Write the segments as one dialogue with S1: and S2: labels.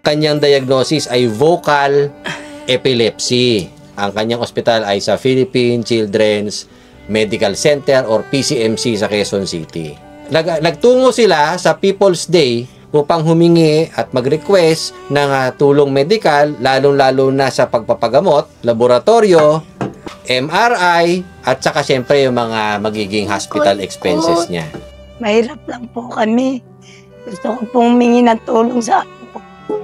S1: kanyang diagnosis ay vocal epilepsy. Ang kanyang ospital ay sa Philippine Children's Medical Center or PCMC sa Quezon City. Nagtungo sila sa People's Day upang humingi at mag-request ng tulong medikal, lalong-lalo na sa pagpapagamot, laboratorio, MRI, at saka siyempre yung mga magiging hospital expenses niya.
S2: Mahirap lang po kami. Gusto ko pong humingi ng tulong sa apo ko.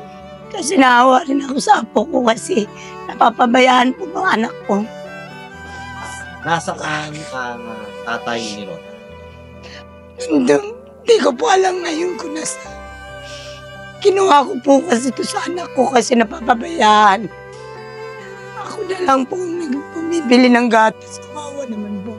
S2: Kasi naawa rin ako sa apo ko kasi napapabayaan po ng anak ko.
S1: Nasaan ang tatay ni Ron?
S2: Hindi ko po alam ngayon kung nasa. Kinuha ko po kasi ito sa anak ko kasi napapabayaan. Ako na lang po bumibili ng gatas. Kawawa naman po.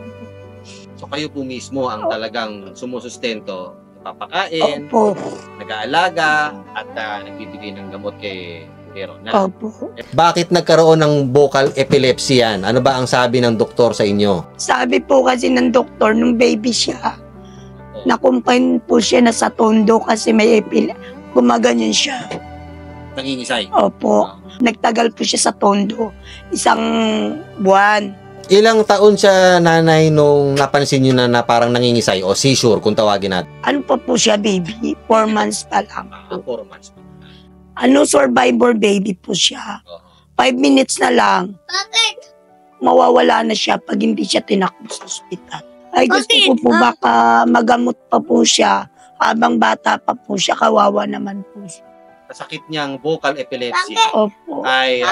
S1: So kayo po mismo ang talagang sumusustento, papakain,
S2: Opo.
S1: nag-aalaga, at nagbibigay ng gamot kay Ron.
S2: Opo.
S1: Bakit nagkaroon ng vocal epilepsy yan? Ano ba ang sabi ng doktor sa inyo?
S2: Sabi po kasi ng doktor, nung baby siya, nakumpain po siya na sa tondo kasi may gumaganyan siya.
S1: Nangingisay?
S2: Opo. Nagtagal po siya sa tondo. 1 buwan.
S1: Ilang taon siya, nanay, nung napansin niyo na parang nangingisay o seizure kung tawagin natin?
S2: Ano pa po siya, baby? 4 months pa lang.
S1: 4 months.
S2: Survivor baby po siya. 5 minutes na lang.
S3: Bakit?
S2: Mawawala na siya pag hindi siya tinakbo sa ospital. Ay, gusto ko po baka magamot pa po siya. Habang bata pa po siya, kawawa naman po siya.
S1: Sakit niyang vocal epilepsy
S2: Opo.
S1: ay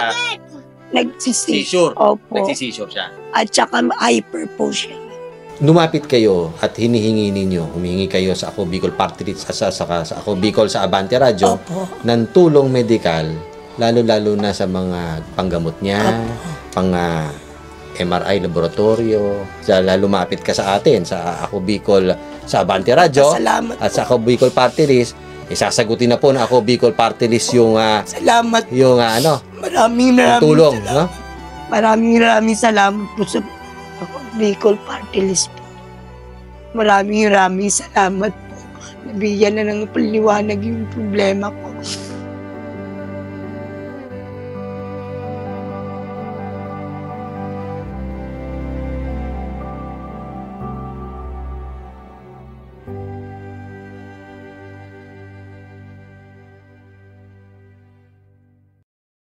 S2: Nagsisisure.
S1: seizure.
S2: Opo.
S1: Nagsisisure siya.
S2: At saka hyper po siya.
S1: Lumapit kayo at humihingi kayo sa Ako Bicol Party List sa Ako Bicol sa Abante Radio
S2: Opo.
S1: ng tulong medikal, lalo-lalo na sa mga panggamot niya, pang MRI laboratorio. Lumapit ka sa atin sa Ako Bicol sa Abante Radio.
S2: Salamat
S1: at sa Ako Bicol Party List. Isasagutin na po na Ako Bicol Party List yung
S2: Salamat.
S1: yung
S2: Maraming
S1: tulong,
S2: salamat.
S1: no?
S2: Maraming salamat po sa Bicol Party List po. Maraming salamat po. Nabigyan na ng paliwanag yung problema ko.